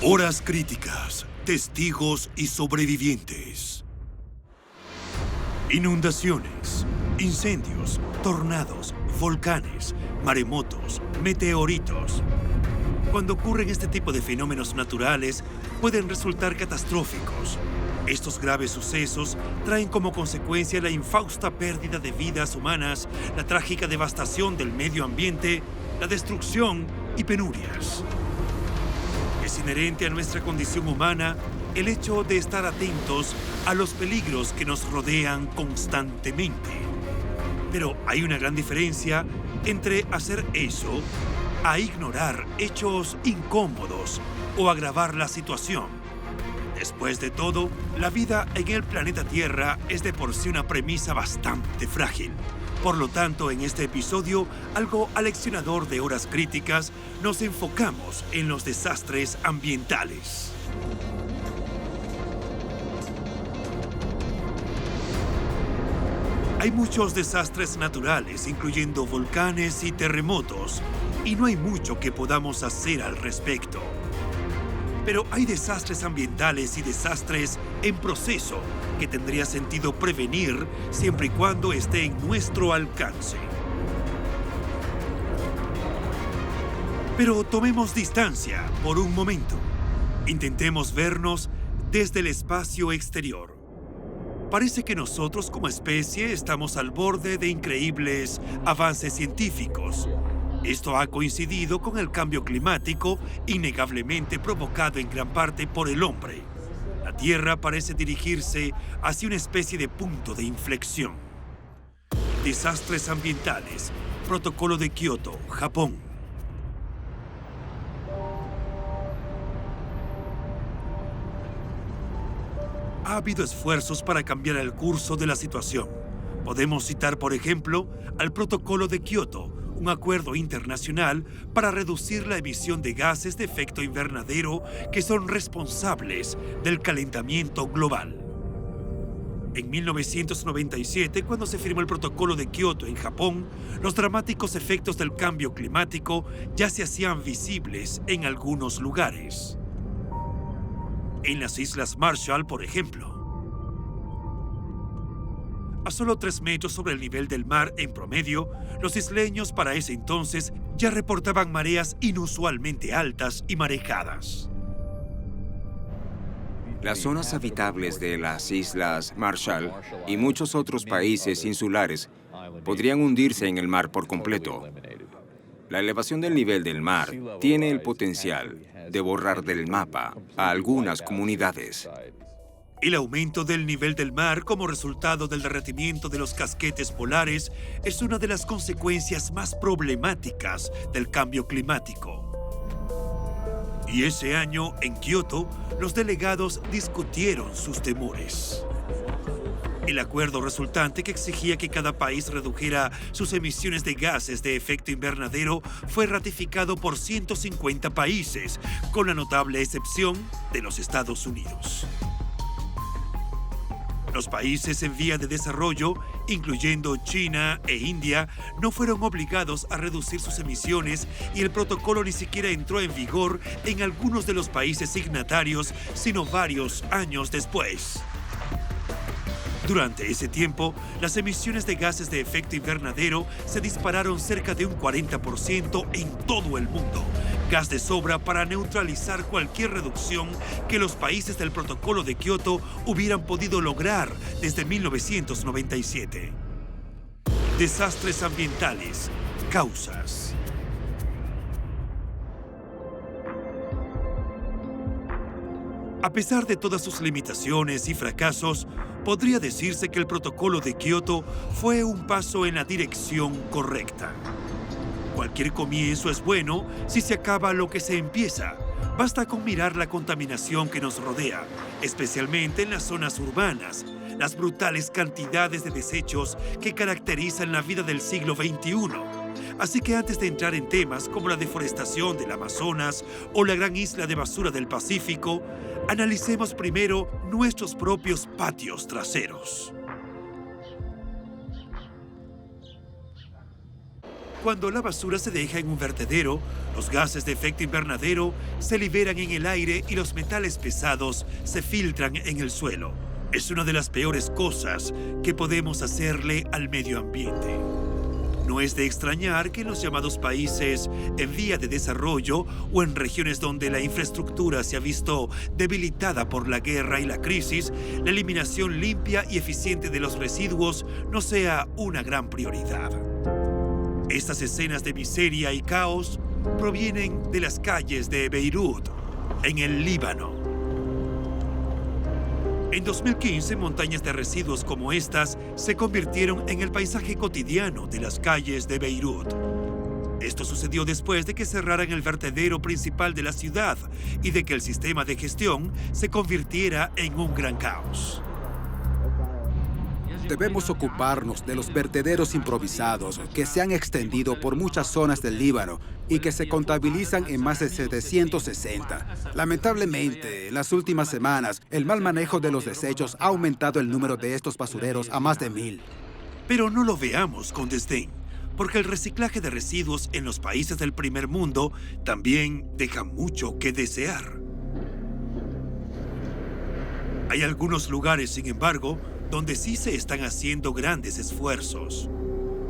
Horas críticas, testigos y sobrevivientes. Inundaciones, incendios, tornados, volcanes, maremotos, meteoritos. Cuando ocurren este tipo de fenómenos naturales, pueden resultar catastróficos. Estos graves sucesos traen como consecuencia la infausta pérdida de vidas humanas, la trágica devastación del medio ambiente, la destrucción y penurias. Es inherente a nuestra condición humana el hecho de estar atentos a los peligros que nos rodean constantemente. Pero hay una gran diferencia entre hacer eso a ignorar hechos incómodos o agravar la situación. Después de todo, la vida en el planeta Tierra es de por sí una premisa bastante frágil. Por lo tanto, en este episodio, algo aleccionador de Horas Críticas, nos enfocamos en los desastres ambientales. Hay muchos desastres naturales, incluyendo volcanes y terremotos, y no hay mucho que podamos hacer al respecto. Pero hay desastres ambientales y desastres en proceso que tendría sentido prevenir siempre y cuando esté en nuestro alcance. Pero tomemos distancia por un momento. Intentemos vernos desde el espacio exterior. Parece que nosotros como especie estamos al borde de increíbles avances científicos. Esto ha coincidido con el cambio climático, innegablemente provocado en gran parte por el hombre. La Tierra parece dirigirse hacia una especie de punto de inflexión. Desastres ambientales. Protocolo de Kioto, Japón. Ha habido esfuerzos para cambiar el curso de la situación. Podemos citar, por ejemplo, al Protocolo de Kioto, un acuerdo internacional para reducir la emisión de gases de efecto invernadero que son responsables del calentamiento global. En 1997, cuando se firmó el Protocolo de Kioto en Japón, los dramáticos efectos del cambio climático ya se hacían visibles en algunos lugares. En las Islas Marshall, por ejemplo. A solo 3 metros sobre el nivel del mar en promedio, los isleños para ese entonces ya reportaban mareas inusualmente altas y marejadas. Las zonas habitables de las Islas Marshall y muchos otros países insulares podrían hundirse en el mar por completo. La elevación del nivel del mar tiene el potencial de borrar del mapa a algunas comunidades. El aumento del nivel del mar como resultado del derretimiento de los casquetes polares es una de las consecuencias más problemáticas del cambio climático. Y ese año, en Kioto, los delegados discutieron sus temores. El acuerdo resultante, que exigía que cada país redujera sus emisiones de gases de efecto invernadero, fue ratificado por 150 países, con la notable excepción de los Estados Unidos. Los países en vía de desarrollo, incluyendo China e India, no fueron obligados a reducir sus emisiones y el protocolo ni siquiera entró en vigor en algunos de los países signatarios, sino varios años después. Durante ese tiempo, las emisiones de gases de efecto invernadero se dispararon cerca de un 40% en todo el mundo, gas de sobra para neutralizar cualquier reducción que los países del Protocolo de Kioto hubieran podido lograr desde 1997. Desastres ambientales. Causas. A pesar de todas sus limitaciones y fracasos, podría decirse que el Protocolo de Kioto fue un paso en la dirección correcta. Cualquier comienzo es bueno si se acaba lo que se empieza. Basta con mirar la contaminación que nos rodea, especialmente en las zonas urbanas, las brutales cantidades de desechos que caracterizan la vida del siglo XXI. Así que antes de entrar en temas como la deforestación del Amazonas o la gran isla de basura del Pacífico, analicemos primero nuestros propios patios traseros. Cuando la basura se deja en un vertedero, los gases de efecto invernadero se liberan en el aire y los metales pesados se filtran en el suelo. Es una de las peores cosas que podemos hacerle al medio ambiente. No es de extrañar que en los llamados países en vía de desarrollo o en regiones donde la infraestructura se ha visto debilitada por la guerra y la crisis, la eliminación limpia y eficiente de los residuos no sea una gran prioridad. Estas escenas de miseria y caos provienen de las calles de Beirut, en el Líbano. En 2015, montañas de residuos como estas se convirtieron en el paisaje cotidiano de las calles de Beirut. Esto sucedió después de que cerraran el vertedero principal de la ciudad y de que el sistema de gestión se convirtiera en un gran caos. Debemos ocuparnos de los vertederos improvisados que se han extendido por muchas zonas del Líbano y que se contabilizan en más de 760. Lamentablemente, en las últimas semanas, el mal manejo de los desechos ha aumentado el número de estos basureros a más de 1000. Pero no lo veamos con desdén, porque el reciclaje de residuos en los países del primer mundo también deja mucho que desear. Hay algunos lugares, sin embargo, donde sí se están haciendo grandes esfuerzos.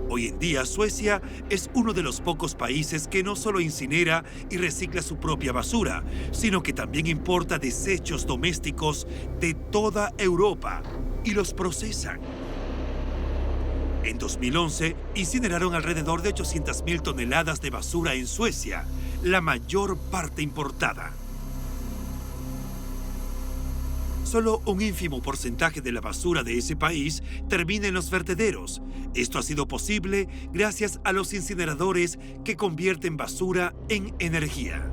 Hoy en día, Suecia es uno de los pocos países que no solo incinera y recicla su propia basura, sino que también importa desechos domésticos de toda Europa y los procesan. En 2011, incineraron alrededor de 800.000 toneladas de basura en Suecia, la mayor parte importada. Solo un ínfimo porcentaje de la basura de ese país termina en los vertederos. Esto ha sido posible gracias a los incineradores que convierten basura en energía.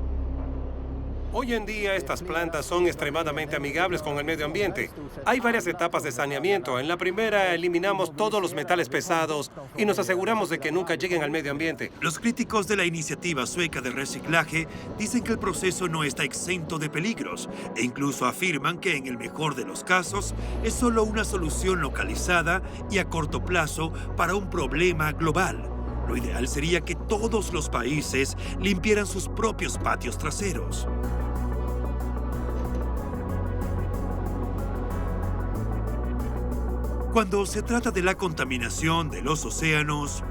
Hoy en día estas plantas son extremadamente amigables con el medio ambiente. Hay varias etapas de saneamiento. En la primera eliminamos todos los metales pesados y nos aseguramos de que nunca lleguen al medio ambiente. Los críticos de la iniciativa sueca de reciclaje dicen que el proceso no está exento de peligros e incluso afirman que en el mejor de los casos es solo una solución localizada y a corto plazo para un problema global. Lo ideal sería que todos los países limpiaran sus propios patios traseros. Cuando se trata de la contaminación de los océanos,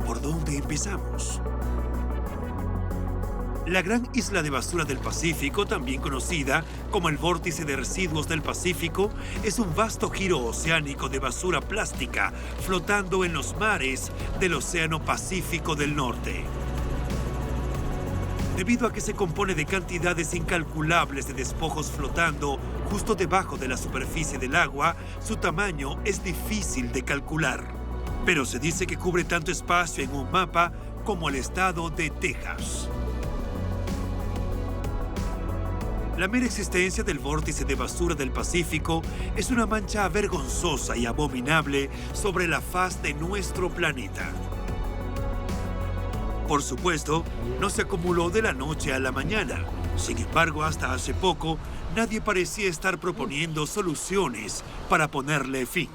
¿por dónde empezamos? La gran isla de basura del Pacífico, también conocida como el vórtice de residuos del Pacífico, es un vasto giro oceánico de basura plástica flotando en los mares del Océano Pacífico del Norte. Debido a que se compone de cantidades incalculables de despojos flotando justo debajo de la superficie del agua, su tamaño es difícil de calcular. Pero se dice que cubre tanto espacio en un mapa como el estado de Texas. La mera existencia del vórtice de basura del Pacífico es una mancha vergonzosa y abominable sobre la faz de nuestro planeta. Por supuesto, no se acumuló de la noche a la mañana. Sin embargo, hasta hace poco, nadie parecía estar proponiendo soluciones para ponerle fin.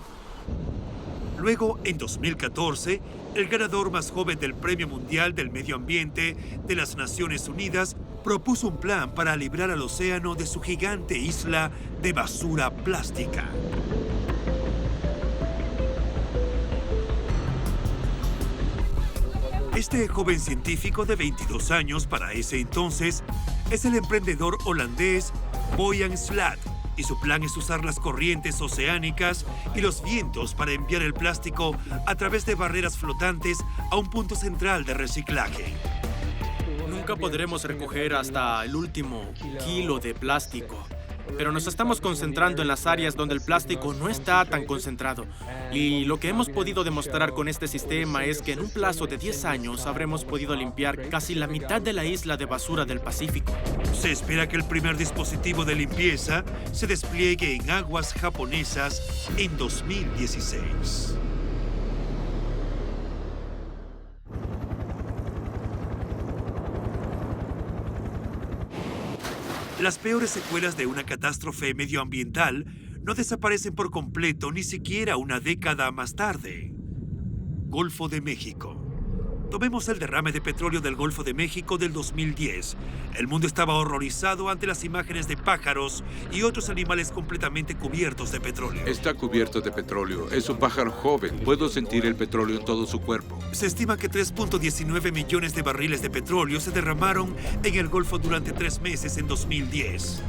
Luego, en 2014, el ganador más joven del Premio Mundial del Medio Ambiente de las Naciones Unidas propuso un plan para librar al océano de su gigante isla de basura plástica. Este joven científico de 22 años para ese entonces es el emprendedor holandés Boyan Slat, y su plan es usar las corrientes oceánicas y los vientos para enviar el plástico a través de barreras flotantes a un punto central de reciclaje. Nunca podremos recoger hasta el último kilo de plástico, pero nos estamos concentrando en las áreas donde el plástico no está tan concentrado. Y lo que hemos podido demostrar con este sistema es que en un plazo de 10 años habremos podido limpiar casi la mitad de la isla de basura del Pacífico. Se espera que el primer dispositivo de limpieza se despliegue en aguas japonesas en 2016. Las peores secuelas de una catástrofe medioambiental no desaparecen por completo ni siquiera una década más tarde. Golfo de México. Tomemos el derrame de petróleo del Golfo de México del 2010. El mundo estaba horrorizado ante las imágenes de pájaros y otros animales completamente cubiertos de petróleo. Está cubierto de petróleo. Es un pájaro joven. Puedo sentir el petróleo en todo su cuerpo. Se estima que 3.19 millones de barriles de petróleo se derramaron en el Golfo durante 3 meses en 2010.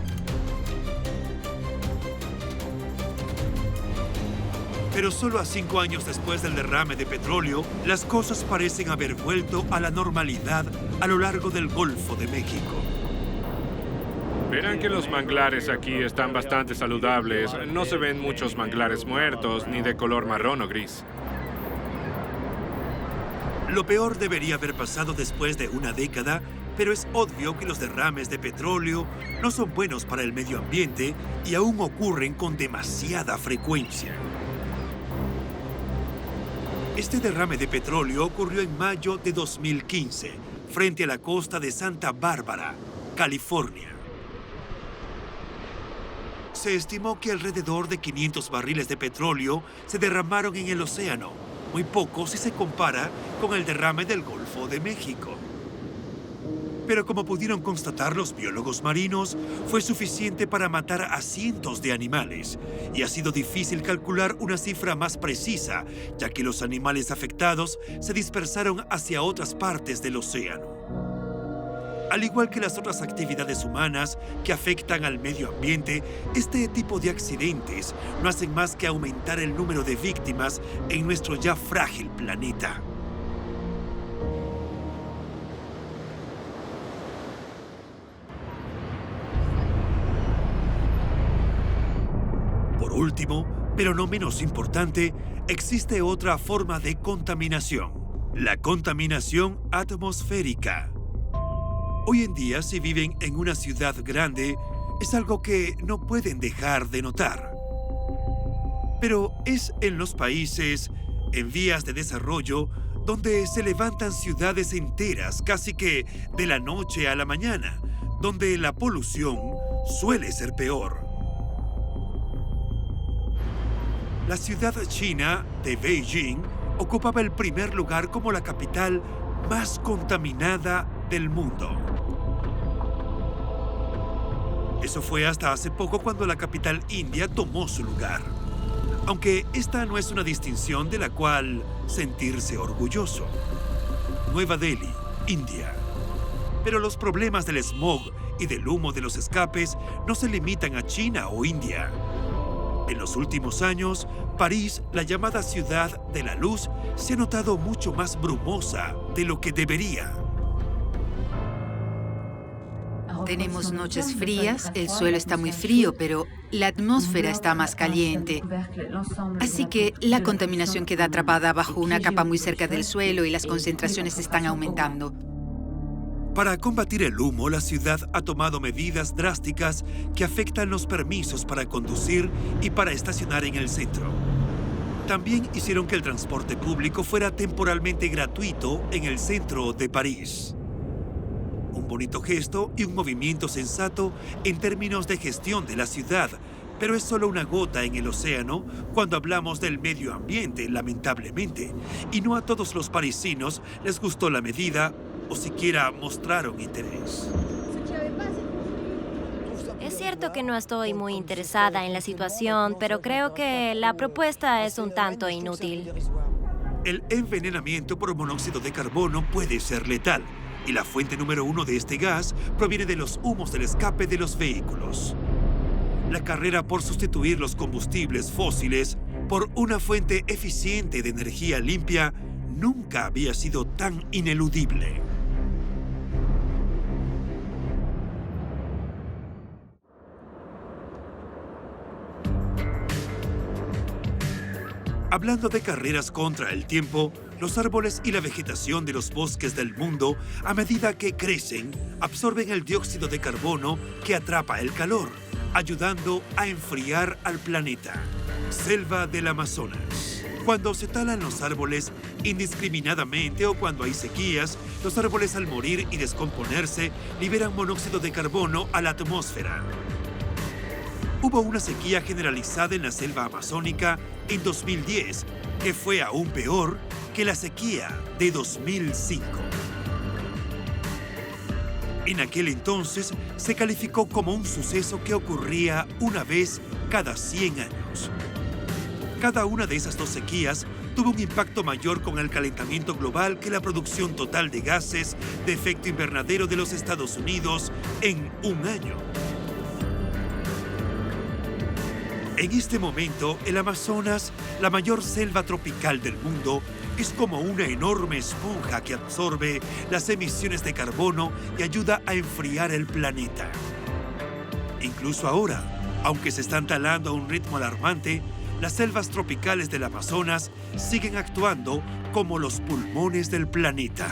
Pero solo a 5 años después del derrame de petróleo, las cosas parecen haber vuelto a la normalidad a lo largo del Golfo de México. Verán que los manglares aquí están bastante saludables. No se ven muchos manglares muertos ni de color marrón o gris. Lo peor debería haber pasado después de una década, pero es obvio que los derrames de petróleo no son buenos para el medio ambiente y aún ocurren con demasiada frecuencia. Este derrame de petróleo ocurrió en mayo de 2015, frente a la costa de Santa Bárbara, California. Se estimó que alrededor de 500 barriles de petróleo se derramaron en el océano, muy poco si se compara con el derrame del Golfo de México. Pero como pudieron constatar los biólogos marinos, fue suficiente para matar a cientos de animales, y ha sido difícil calcular una cifra más precisa, ya que los animales afectados se dispersaron hacia otras partes del océano. Al igual que las otras actividades humanas que afectan al medio ambiente, este tipo de accidentes no hacen más que aumentar el número de víctimas en nuestro ya frágil planeta. Por último, pero no menos importante, existe otra forma de contaminación: la contaminación atmosférica. Hoy en día, si viven en una ciudad grande, es algo que no pueden dejar de notar. Pero es en los países en vías de desarrollo donde se levantan ciudades enteras casi que de la noche a la mañana, donde la polución suele ser peor. La ciudad china de Beijing ocupaba el primer lugar como la capital más contaminada del mundo. Eso fue hasta hace poco, cuando la capital india tomó su lugar. Aunque esta no es una distinción de la cual sentirse orgulloso. Nueva Delhi, India. Pero los problemas del smog y del humo de los escapes no se limitan a China o India. En los últimos años, París, la llamada ciudad de la luz, se ha notado mucho más brumosa de lo que debería. Tenemos noches frías, el suelo está muy frío, pero la atmósfera está más caliente. Así que la contaminación queda atrapada bajo una capa muy cerca del suelo y las concentraciones están aumentando. Para combatir el humo, la ciudad ha tomado medidas drásticas que afectan los permisos para conducir y para estacionar en el centro. También hicieron que el transporte público fuera temporalmente gratuito en el centro de París. Un bonito gesto y un movimiento sensato en términos de gestión de la ciudad, pero es solo una gota en el océano cuando hablamos del medio ambiente, lamentablemente. Y no a todos los parisinos les gustó la medida o siquiera mostraron interés. Es cierto que no estoy muy interesada en la situación, pero creo que la propuesta es un tanto inútil. El envenenamiento por monóxido de carbono puede ser letal, y la fuente número 1 de este gas proviene de los humos del escape de los vehículos. La carrera por sustituir los combustibles fósiles por una fuente eficiente de energía limpia nunca había sido tan ineludible. Hablando de carreras contra el tiempo, los árboles y la vegetación de los bosques del mundo, a medida que crecen, absorben el dióxido de carbono que atrapa el calor, ayudando a enfriar al planeta. Selva del Amazonas. Cuando se talan los árboles indiscriminadamente o cuando hay sequías, los árboles al morir y descomponerse liberan monóxido de carbono a la atmósfera. Hubo una sequía generalizada en la selva amazónica en 2010, que fue aún peor que la sequía de 2005. En aquel entonces se calificó como un suceso que ocurría una vez cada 100 años. Cada una de esas dos sequías tuvo un impacto mayor con el calentamiento global que la producción total de gases de efecto invernadero de los Estados Unidos en un año. En este momento, el Amazonas, la mayor selva tropical del mundo, es como una enorme esponja que absorbe las emisiones de carbono y ayuda a enfriar el planeta. Incluso ahora, aunque se están talando a un ritmo alarmante, las selvas tropicales del Amazonas siguen actuando como los pulmones del planeta.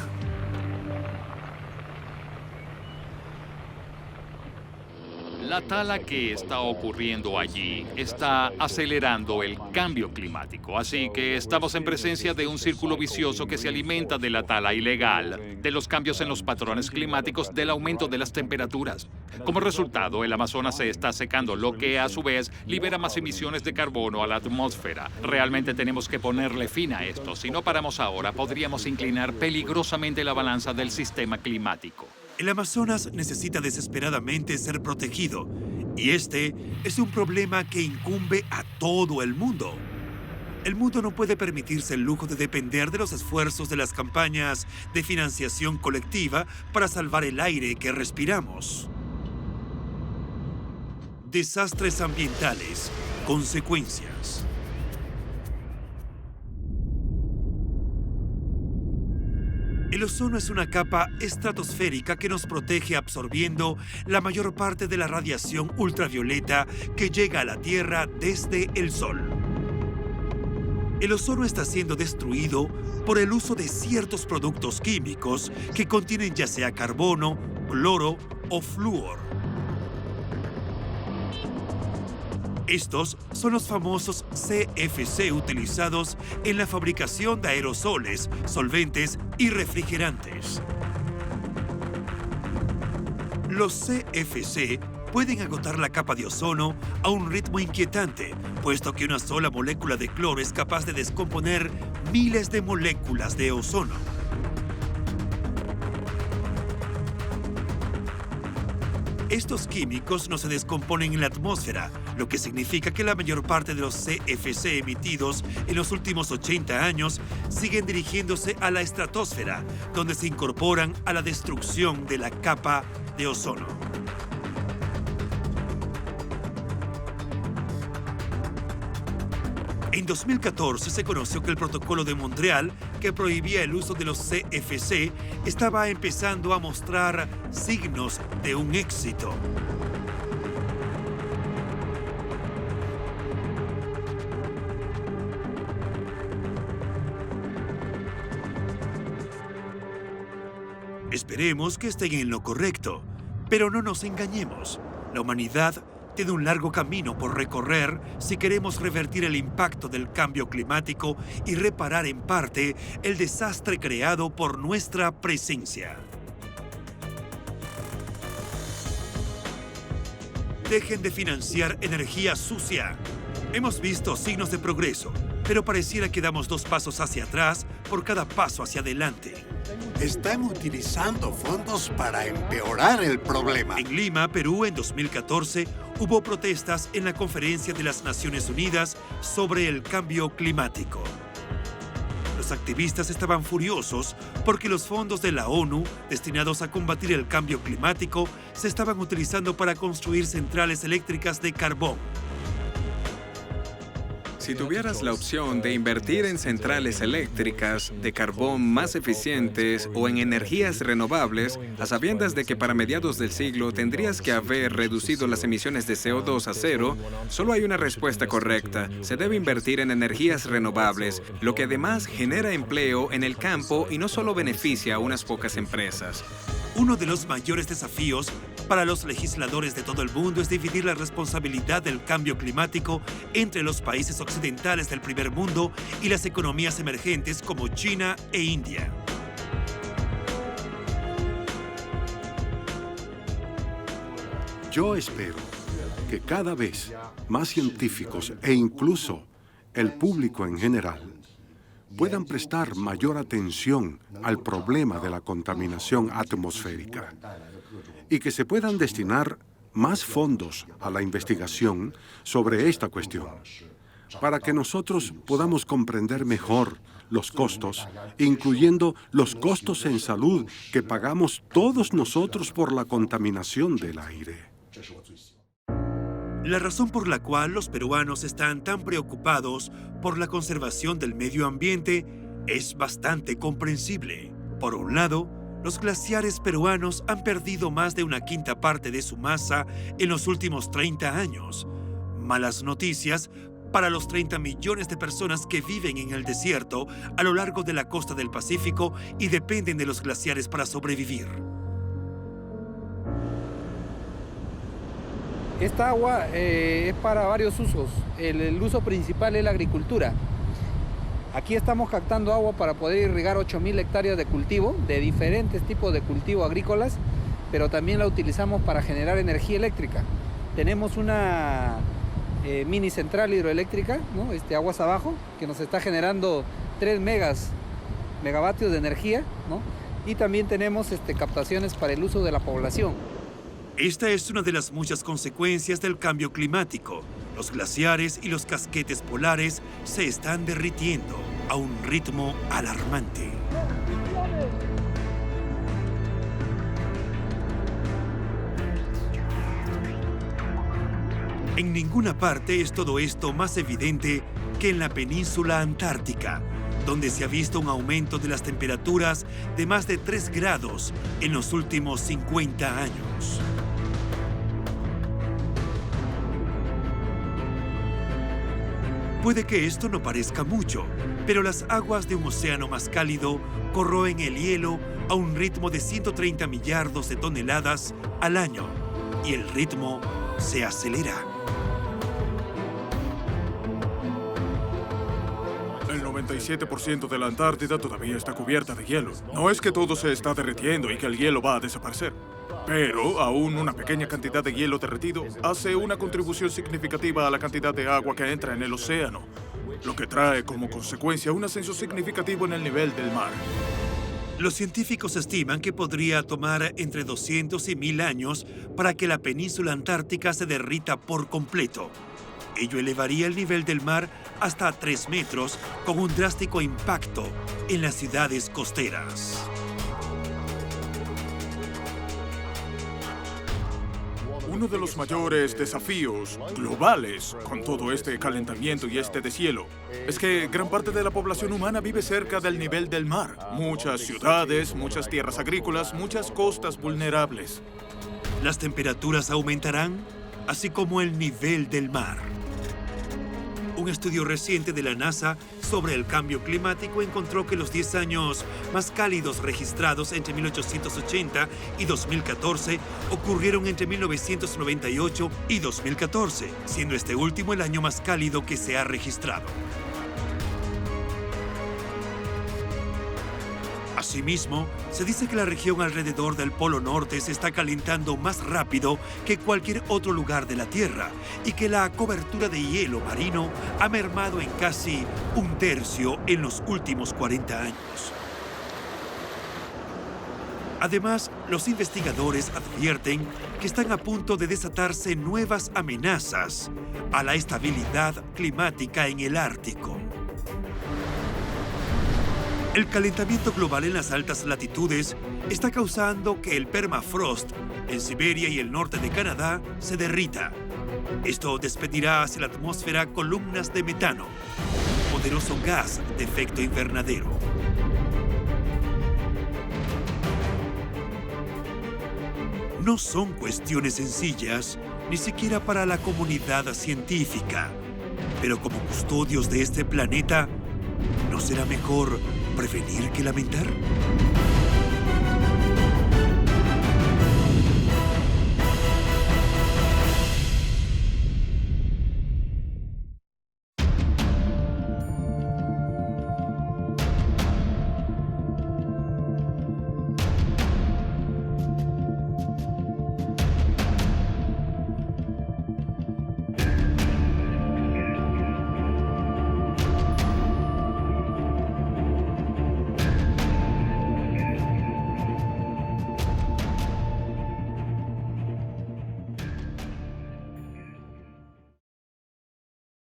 La tala que está ocurriendo allí está acelerando el cambio climático, así que estamos en presencia de un círculo vicioso que se alimenta de la tala ilegal, de los cambios en los patrones climáticos, del aumento de las temperaturas. Como resultado, el Amazonas se está secando, lo que a su vez libera más emisiones de carbono a la atmósfera. Realmente tenemos que ponerle fin a esto. Si no paramos ahora, podríamos inclinar peligrosamente la balanza del sistema climático. El Amazonas necesita desesperadamente ser protegido, y este es un problema que incumbe a todo el mundo. El mundo no puede permitirse el lujo de depender de los esfuerzos de las campañas de financiación colectiva para salvar el aire que respiramos. Desastres ambientales, consecuencias. El ozono es una capa estratosférica que nos protege absorbiendo la mayor parte de la radiación ultravioleta que llega a la Tierra desde el Sol. El ozono está siendo destruido por el uso de ciertos productos químicos que contienen ya sea carbono, cloro o flúor. Estos son los famosos CFC utilizados en la fabricación de aerosoles, solventes y refrigerantes. Los CFC pueden agotar la capa de ozono a un ritmo inquietante, puesto que una sola molécula de cloro es capaz de descomponer miles de moléculas de ozono. Estos químicos no se descomponen en la atmósfera, lo que significa que la mayor parte de los CFC emitidos en los últimos 80 años siguen dirigiéndose a la estratosfera, donde se incorporan a la destrucción de la capa de ozono. En 2014 se conoció que el Protocolo de Montreal, que prohibía el uso de los CFC, estaba empezando a mostrar signos de un éxito. Esperemos que estén en lo correcto, pero no nos engañemos. La humanidad tiene un largo camino por recorrer si queremos revertir el impacto del cambio climático y reparar en parte el desastre creado por nuestra presencia. Dejen de financiar energía sucia. Hemos visto signos de progreso, pero pareciera que damos 2 pasos hacia atrás por cada paso hacia adelante. Están utilizando fondos para empeorar el problema. En Lima, Perú, en 2014, hubo protestas en la Conferencia de las Naciones Unidas sobre el cambio climático. Los Los activistas estaban furiosos porque los fondos de la ONU destinados a combatir el cambio climático se estaban utilizando para construir centrales eléctricas de carbón. Si tuvieras la opción de invertir en centrales eléctricas de carbón más eficientes o en energías renovables, a sabiendas de que para mediados del siglo tendrías que haber reducido las emisiones de CO2 a cero, solo hay una respuesta correcta. Se debe invertir en energías renovables, lo que además genera empleo en el campo y no solo beneficia a unas pocas empresas. Uno de los mayores desafíos para los legisladores de todo el mundo es dividir la responsabilidad del cambio climático entre los países occidentales del primer mundo y las economías emergentes como China e India. Yo espero que cada vez más científicos e incluso el público en general puedan prestar mayor atención al problema de la contaminación atmosférica y que se puedan destinar más fondos a la investigación sobre esta cuestión, para que nosotros podamos comprender mejor los costos, incluyendo los costos en salud que pagamos todos nosotros por la contaminación del aire. La razón por la cual los peruanos están tan preocupados por la conservación del medio ambiente es bastante comprensible. Por un lado, los glaciares peruanos han perdido más de una quinta parte de su masa en los últimos 30 años. Malas noticias para los 30 millones de personas que viven en el desierto a lo largo de la costa del Pacífico y dependen de los glaciares para sobrevivir. Esta agua es para varios usos. El uso principal es la agricultura. Aquí estamos captando agua para poder irrigar 8.000 hectáreas de cultivo, de diferentes tipos de cultivo agrícolas, pero también la utilizamos para generar energía eléctrica. Tenemos una mini central hidroeléctrica, ¿no? Aguas abajo, que nos está generando 3 megavatios de energía, ¿no? Y también tenemos captaciones para el uso de la población. Esta es una de las muchas consecuencias del cambio climático. Los glaciares y los casquetes polares se están derritiendo a un ritmo alarmante. En ninguna parte es todo esto más evidente que en la península antártica, donde se ha visto un aumento de las temperaturas de más de 3 grados en los últimos 50 años. Puede que esto no parezca mucho, pero las aguas de un océano más cálido corroen el hielo a un ritmo de 130 millardos de toneladas al año, y el ritmo se acelera. El 97% de la Antártida todavía está cubierta de hielo. No es que todo se está derritiendo y que el hielo va a desaparecer. Pero aún una pequeña cantidad de hielo derretido hace una contribución significativa a la cantidad de agua que entra en el océano, lo que trae como consecuencia un ascenso significativo en el nivel del mar. Los científicos estiman que podría tomar entre 200 y 1000 años para que la península antártica se derrita por completo. Ello elevaría el nivel del mar hasta 3 metros, con un drástico impacto en las ciudades costeras. Uno de los mayores desafíos globales con todo este calentamiento y este deshielo es que gran parte de la población humana vive cerca del nivel del mar. Muchas ciudades, muchas tierras agrícolas, muchas costas vulnerables. Las temperaturas aumentarán, así como el nivel del mar. Un estudio reciente de la NASA sobre el cambio climático encontró que los 10 años más cálidos registrados entre 1880 y 2014 ocurrieron entre 1998 y 2014, siendo este último el año más cálido que se ha registrado. Asimismo, se dice que la región alrededor del Polo Norte se está calentando más rápido que cualquier otro lugar de la Tierra y que la cobertura de hielo marino ha mermado en casi 1/3 en los últimos 40 años. Además, los investigadores advierten que están a punto de desatarse nuevas amenazas a la estabilidad climática en el Ártico. El calentamiento global en las altas latitudes está causando que el permafrost en Siberia y el norte de Canadá se derrita. Esto despedirá hacia la atmósfera columnas de metano, un poderoso gas de efecto invernadero. No son cuestiones sencillas, ni siquiera para la comunidad científica. Pero como custodios de este planeta, ¿no será mejor prevenir que lamentar?